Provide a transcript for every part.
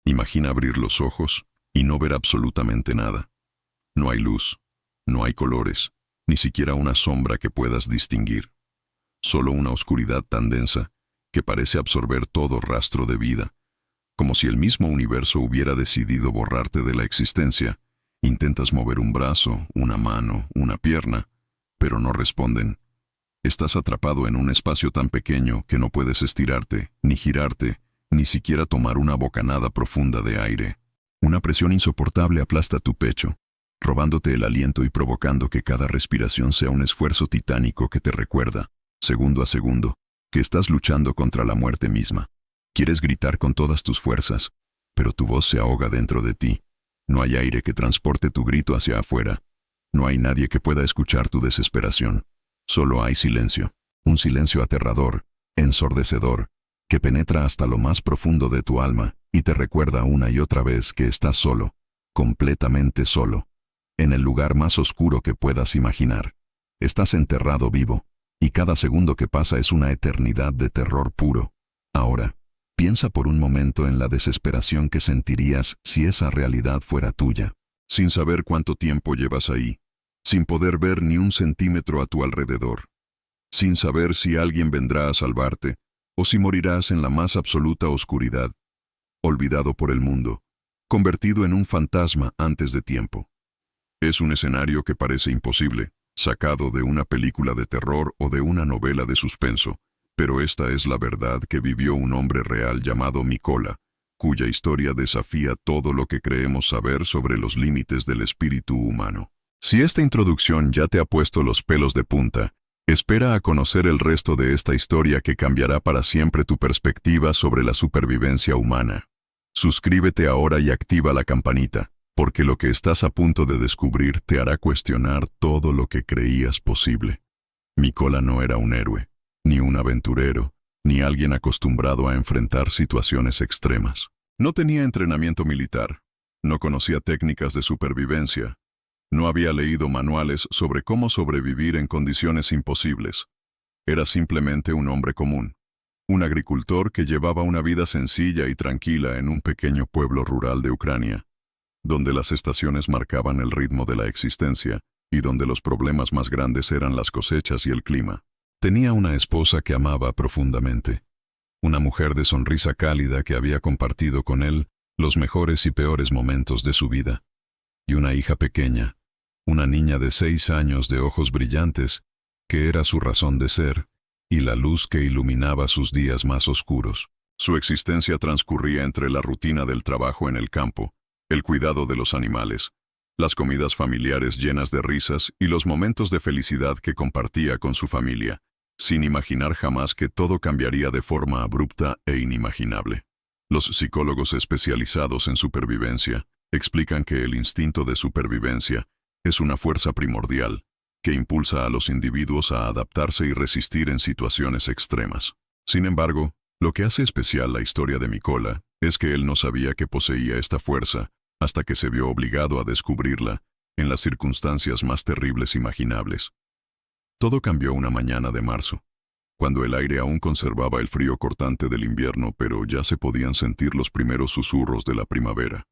Imagina abrir los ojos y no ver absolutamente nada. No hay luz, no hay colores, ni siquiera una sombra que puedas distinguir. Solo una oscuridad tan densa que parece absorber todo rastro de vida, como si el mismo universo hubiera decidido borrarte de la existencia. Intentas mover un brazo, una mano, una pierna, pero no responden. Estás atrapado en un espacio tan pequeño que no puedes estirarte, ni girarte, ni siquiera tomar una bocanada profunda de aire. Una presión insoportable aplasta tu pecho, robándote el aliento y provocando que cada respiración sea un esfuerzo titánico que te recuerda, segundo a segundo, que estás luchando contra la muerte misma. Quieres gritar con todas tus fuerzas, pero tu voz se ahoga dentro de ti. No hay aire que transporte tu grito hacia afuera. No hay nadie que pueda escuchar tu desesperación. Solo hay silencio. Un silencio aterrador, ensordecedor, que penetra hasta lo más profundo de tu alma y te recuerda una y otra vez que estás solo, completamente solo, en el lugar más oscuro que puedas imaginar. Estás enterrado vivo, y cada segundo que pasa es una eternidad de terror puro. Ahora, piensa por un momento en la desesperación que sentirías si esa realidad fuera tuya, sin saber cuánto tiempo llevas ahí, sin poder ver ni un centímetro a tu alrededor, sin saber si alguien vendrá a salvarte o si morirás en la más absoluta oscuridad, olvidado por el mundo, convertido en un fantasma antes de tiempo. Es un escenario que parece imposible, sacado de una película de terror o de una novela de suspenso, pero esta es la verdad que vivió un hombre real llamado Mykola, cuya historia desafía todo lo que creemos saber sobre los límites del espíritu humano. Si esta introducción ya te ha puesto los pelos de punta, espera a conocer el resto de esta historia que cambiará para siempre tu perspectiva sobre la supervivencia humana. Suscríbete ahora y activa la campanita, porque lo que estás a punto de descubrir te hará cuestionar todo lo que creías posible. Mykola no era un héroe, ni un aventurero, ni alguien acostumbrado a enfrentar situaciones extremas. No tenía entrenamiento militar, no conocía técnicas de supervivencia, no había leído manuales sobre cómo sobrevivir en condiciones imposibles. Era simplemente un hombre común, un agricultor que llevaba una vida sencilla y tranquila en un pequeño pueblo rural de Ucrania, donde las estaciones marcaban el ritmo de la existencia y donde los problemas más grandes eran las cosechas y el clima. Tenía una esposa que amaba profundamente, una mujer de sonrisa cálida que había compartido con él los mejores y peores momentos de su vida, y una hija pequeña, una niña de 6 años de ojos brillantes, que era su razón de ser y la luz que iluminaba sus días más oscuros. Su existencia transcurría entre la rutina del trabajo en el campo, el cuidado de los animales, las comidas familiares llenas de risas y los momentos de felicidad que compartía con su familia, sin imaginar jamás que todo cambiaría de forma abrupta e inimaginable. Los psicólogos especializados en supervivencia explican que el instinto de supervivencia es una fuerza primordial que impulsa a los individuos a adaptarse y resistir en situaciones extremas. Sin embargo, lo que hace especial la historia de Mykola es que él no sabía que poseía esta fuerza hasta que se vio obligado a descubrirla en las circunstancias más terribles imaginables. Todo cambió una mañana de marzo, cuando el aire aún conservaba el frío cortante del invierno, pero ya se podían sentir los primeros susurros de la primavera.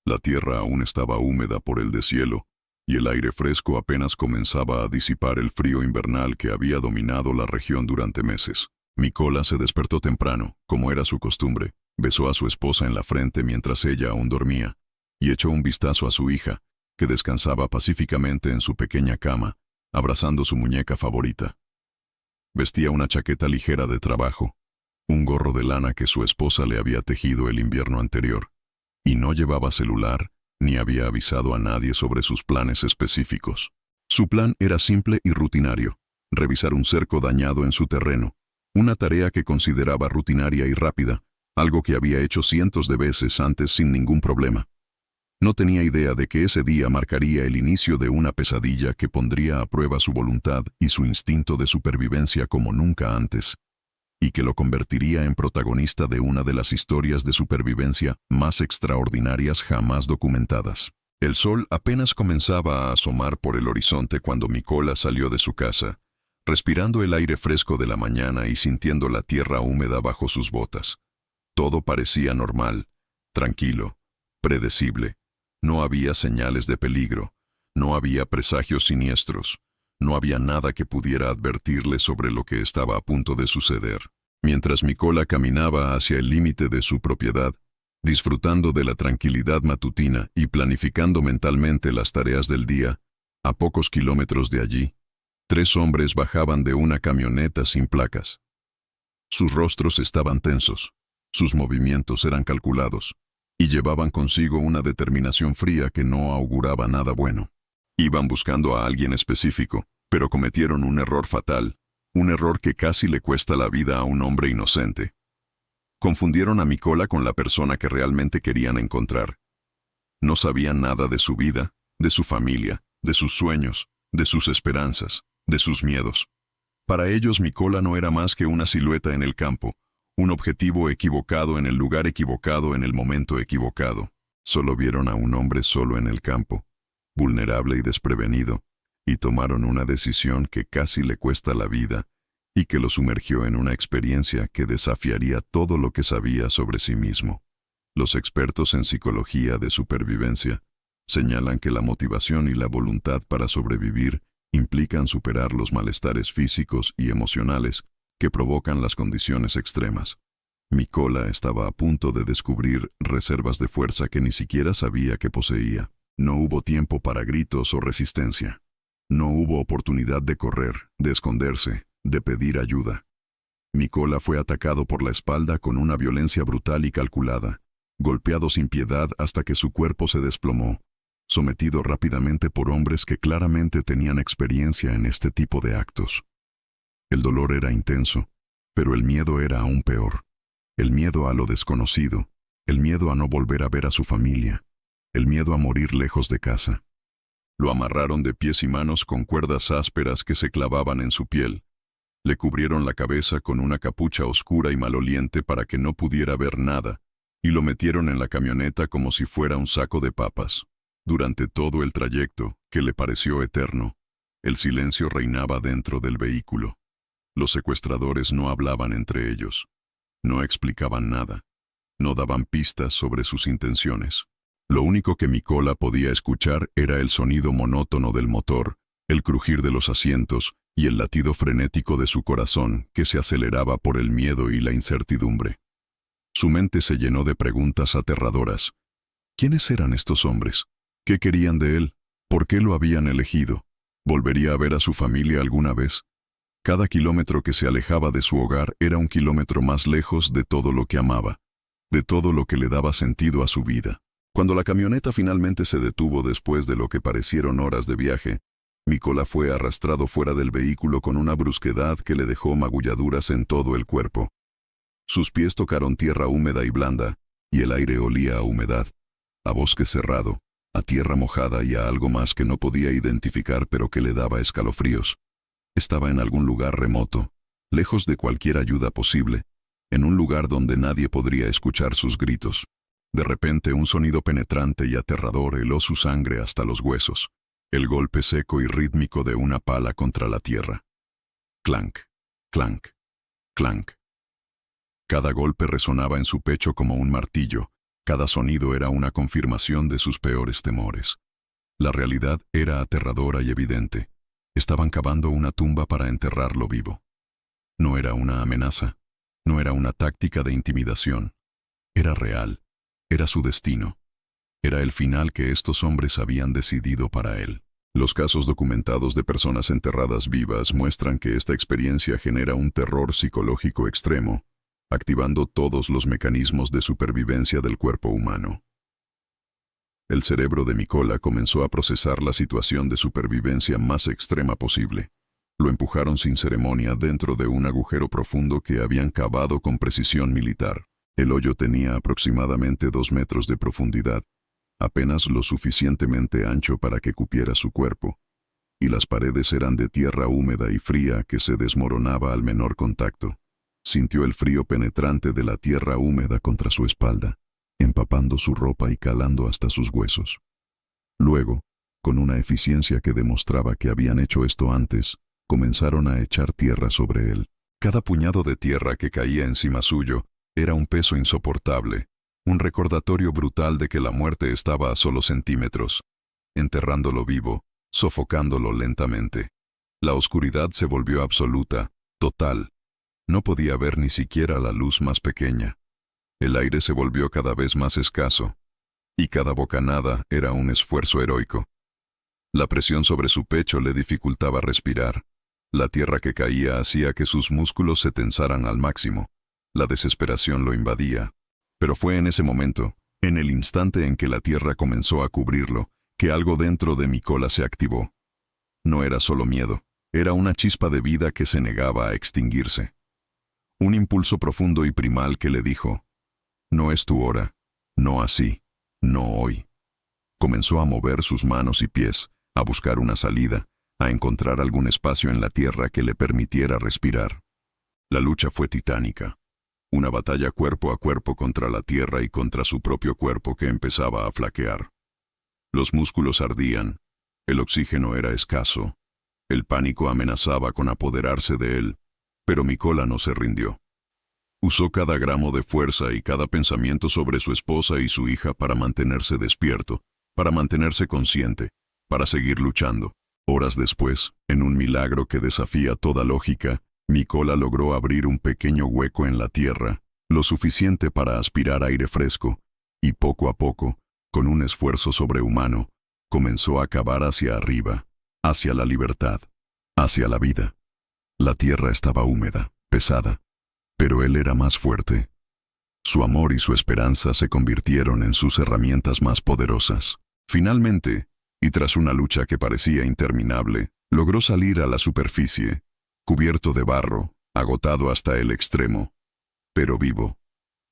La tierra aún estaba húmeda por el deshielo, y el aire fresco apenas comenzaba a disipar el frío invernal que había dominado la región durante meses. Mykola se despertó temprano, como era su costumbre, besó a su esposa en la frente mientras ella aún dormía, y echó un vistazo a su hija, que descansaba pacíficamente en su pequeña cama, abrazando su muñeca favorita. Vestía una chaqueta ligera de trabajo, un gorro de lana que su esposa le había tejido el invierno anterior, y no llevaba celular, ni había avisado a nadie sobre sus planes específicos. Su plan era simple y rutinario: revisar un cerco dañado en su terreno, una tarea que consideraba rutinaria y rápida, algo que había hecho cientos de veces antes sin ningún problema. No tenía idea de que ese día marcaría el inicio de una pesadilla que pondría a prueba su voluntad y su instinto de supervivencia como nunca antes, y que lo convertiría en protagonista de una de las historias de supervivencia más extraordinarias jamás documentadas. El sol apenas comenzaba a asomar por el horizonte cuando Mykola salió de su casa, respirando el aire fresco de la mañana y sintiendo la tierra húmeda bajo sus botas. Todo parecía normal, tranquilo, predecible. No había señales de peligro, no había presagios siniestros, no había nada que pudiera advertirle sobre lo que estaba a punto de suceder. Mientras Mykola caminaba hacia el límite de su propiedad, disfrutando de la tranquilidad matutina y planificando mentalmente las tareas del día, a pocos kilómetros de allí, 3 hombres bajaban de una camioneta sin placas. Sus rostros estaban tensos, sus movimientos eran calculados, y llevaban consigo una determinación fría que no auguraba nada bueno. Iban buscando a alguien específico, pero cometieron un error fatal, un error que casi le cuesta la vida a un hombre inocente. Confundieron a Mykola con la persona que realmente querían encontrar. No sabían nada de su vida, de su familia, de sus sueños, de sus esperanzas, de sus miedos. Para ellos Mykola no era más que una silueta en el campo, un objetivo equivocado en el lugar equivocado en el momento equivocado. Solo vieron a un hombre solo en el campo, vulnerable y desprevenido, y tomaron una decisión que casi le cuesta la vida y que lo sumergió en una experiencia que desafiaría todo lo que sabía sobre sí mismo. Los expertos en psicología de supervivencia señalan que la motivación y la voluntad para sobrevivir implican superar los malestares físicos y emocionales que provocan las condiciones extremas. Mykola estaba a punto de descubrir reservas de fuerza que ni siquiera sabía que poseía. No hubo tiempo para gritos o resistencia. No hubo oportunidad de correr, de esconderse, de pedir ayuda. Mykola fue atacado por la espalda con una violencia brutal y calculada, golpeado sin piedad hasta que su cuerpo se desplomó, sometido rápidamente por hombres que claramente tenían experiencia en este tipo de actos. El dolor era intenso, pero el miedo era aún peor. El miedo a lo desconocido, el miedo a no volver a ver a su familia, el miedo a morir lejos de casa. Lo amarraron de pies y manos con cuerdas ásperas que se clavaban en su piel. Le cubrieron la cabeza con una capucha oscura y maloliente para que no pudiera ver nada, y lo metieron en la camioneta como si fuera un saco de papas. Durante todo el trayecto, que le pareció eterno, el silencio reinaba dentro del vehículo. Los secuestradores no hablaban entre ellos, no explicaban nada, no daban pistas sobre sus intenciones. Lo único que Mykola podía escuchar era el sonido monótono del motor, el crujir de los asientos y el latido frenético de su corazón que se aceleraba por el miedo y la incertidumbre. Su mente se llenó de preguntas aterradoras. ¿Quiénes eran estos hombres? ¿Qué querían de él? ¿Por qué lo habían elegido? ¿Volvería a ver a su familia alguna vez? Cada kilómetro que se alejaba de su hogar era un kilómetro más lejos de todo lo que amaba, de todo lo que le daba sentido a su vida. Cuando la camioneta finalmente se detuvo después de lo que parecieron horas de viaje, Mykola fue arrastrado fuera del vehículo con una brusquedad que le dejó magulladuras en todo el cuerpo. Sus pies tocaron tierra húmeda y blanda, y el aire olía a humedad, a bosque cerrado, a tierra mojada y a algo más que no podía identificar pero que le daba escalofríos. Estaba en algún lugar remoto, lejos de cualquier ayuda posible, en un lugar donde nadie podría escuchar sus gritos. De repente un sonido penetrante y aterrador heló su sangre hasta los huesos, el golpe seco y rítmico de una pala contra la tierra. Clank, clank, clank. Cada golpe resonaba en su pecho como un martillo, cada sonido era una confirmación de sus peores temores. La realidad era aterradora y evidente. Estaban cavando una tumba para enterrarlo vivo. No era una amenaza, no era una táctica de intimidación. Era real, era su destino. Era el final que estos hombres habían decidido para él. Los casos documentados de personas enterradas vivas muestran que esta experiencia genera un terror psicológico extremo, activando todos los mecanismos de supervivencia del cuerpo humano. El cerebro de Mykola comenzó a procesar la situación de supervivencia más extrema posible. Lo empujaron sin ceremonia dentro de un agujero profundo que habían cavado con precisión militar. El hoyo tenía aproximadamente 2 metros de profundidad, apenas lo suficientemente ancho para que cupiera su cuerpo, y las paredes eran de tierra húmeda y fría que se desmoronaba al menor contacto. Sintió el frío penetrante de la tierra húmeda contra su espalda, empapando su ropa y calando hasta sus huesos. Luego, con una eficiencia que demostraba que habían hecho esto antes, comenzaron a echar tierra sobre él. Cada puñado de tierra que caía encima suyo era un peso insoportable, Un recordatorio brutal de que la muerte estaba a solo centímetros, enterrándolo vivo, sofocándolo lentamente. La oscuridad se volvió absoluta, total. No podía ver ni siquiera la luz más pequeña. El aire se volvió cada vez más escaso, y cada bocanada era un esfuerzo heroico. La presión sobre su pecho le dificultaba respirar. La tierra que caía hacía que sus músculos se tensaran al máximo. La desesperación lo invadía. Pero fue en ese momento, en el instante en que la tierra comenzó a cubrirlo, que algo dentro de Mykola se activó. No era solo miedo, era una chispa de vida que se negaba a extinguirse. Un impulso profundo y primal que le dijo: «No es tu hora, no así, no hoy». Comenzó a mover sus manos y pies, a buscar una salida, a encontrar algún espacio en la tierra que le permitiera respirar. La lucha fue titánica. Una batalla cuerpo a cuerpo contra la tierra y contra su propio cuerpo que empezaba a flaquear. Los músculos ardían, el oxígeno era escaso, el pánico amenazaba con apoderarse de él, pero Mykola no se rindió. Usó cada gramo de fuerza y cada pensamiento sobre su esposa y su hija para mantenerse despierto, para mantenerse consciente, para seguir luchando. Horas después, en un milagro que desafía toda lógica, Mykola logró abrir un pequeño hueco en la tierra, lo suficiente para aspirar aire fresco, y poco a poco, con un esfuerzo sobrehumano, comenzó a cavar hacia arriba, hacia la libertad, hacia la vida. La tierra estaba húmeda, pesada, pero él era más fuerte. Su amor y su esperanza se convirtieron en sus herramientas más poderosas. Finalmente, y tras una lucha que parecía interminable, logró salir a la superficie, cubierto de barro, agotado hasta el extremo, pero vivo.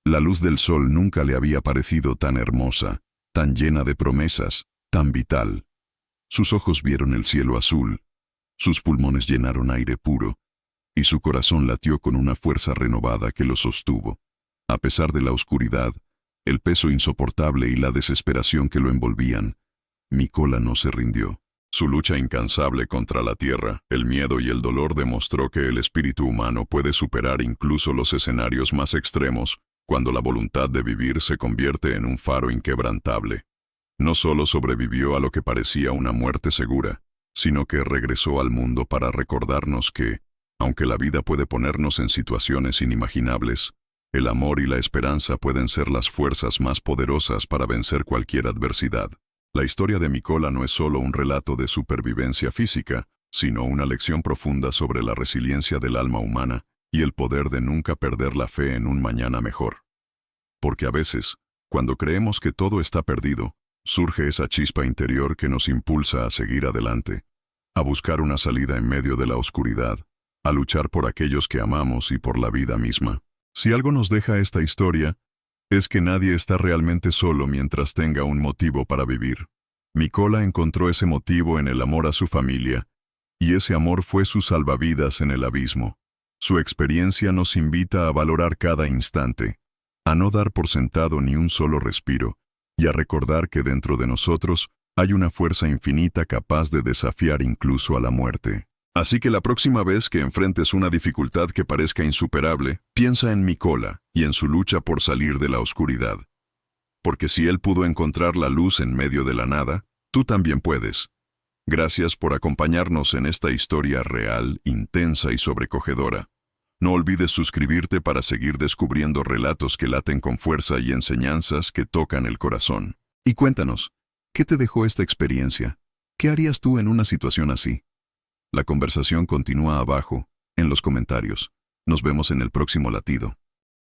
La luz del sol nunca le había parecido tan hermosa, tan llena de promesas, tan vital. Sus ojos vieron el cielo azul, sus pulmones llenaron aire puro, y su corazón latió con una fuerza renovada que lo sostuvo. A pesar de la oscuridad, el peso insoportable y la desesperación que lo envolvían, Mykola no se rindió. Su lucha incansable contra la tierra, el miedo y el dolor demostró que el espíritu humano puede superar incluso los escenarios más extremos cuando la voluntad de vivir se convierte en un faro inquebrantable. No solo sobrevivió a lo que parecía una muerte segura, sino que regresó al mundo para recordarnos que, aunque la vida puede ponernos en situaciones inimaginables, el amor y la esperanza pueden ser las fuerzas más poderosas para vencer cualquier adversidad. La historia de Mykola no es solo un relato de supervivencia física, sino una lección profunda sobre la resiliencia del alma humana y el poder de nunca perder la fe en un mañana mejor. Porque a veces, cuando creemos que todo está perdido, surge esa chispa interior que nos impulsa a seguir adelante, a buscar una salida en medio de la oscuridad, a luchar por aquellos que amamos y por la vida misma. Si algo nos deja esta historia, es que nadie está realmente solo mientras tenga un motivo para vivir. Mykola encontró ese motivo en el amor a su familia, y ese amor fue su salvavidas en el abismo. Su experiencia nos invita a valorar cada instante, a no dar por sentado ni un solo respiro, y a recordar que dentro de nosotros hay una fuerza infinita capaz de desafiar incluso a la muerte. Así que la próxima vez que enfrentes una dificultad que parezca insuperable, piensa en Mykola y en su lucha por salir de la oscuridad. Porque si él pudo encontrar la luz en medio de la nada, tú también puedes. Gracias por acompañarnos en esta historia real, intensa y sobrecogedora. No olvides suscribirte para seguir descubriendo relatos que laten con fuerza y enseñanzas que tocan el corazón. Y cuéntanos, ¿qué te dejó esta experiencia? ¿Qué harías tú en una situación así? La conversación continúa abajo, en los comentarios. Nos vemos en el próximo latido.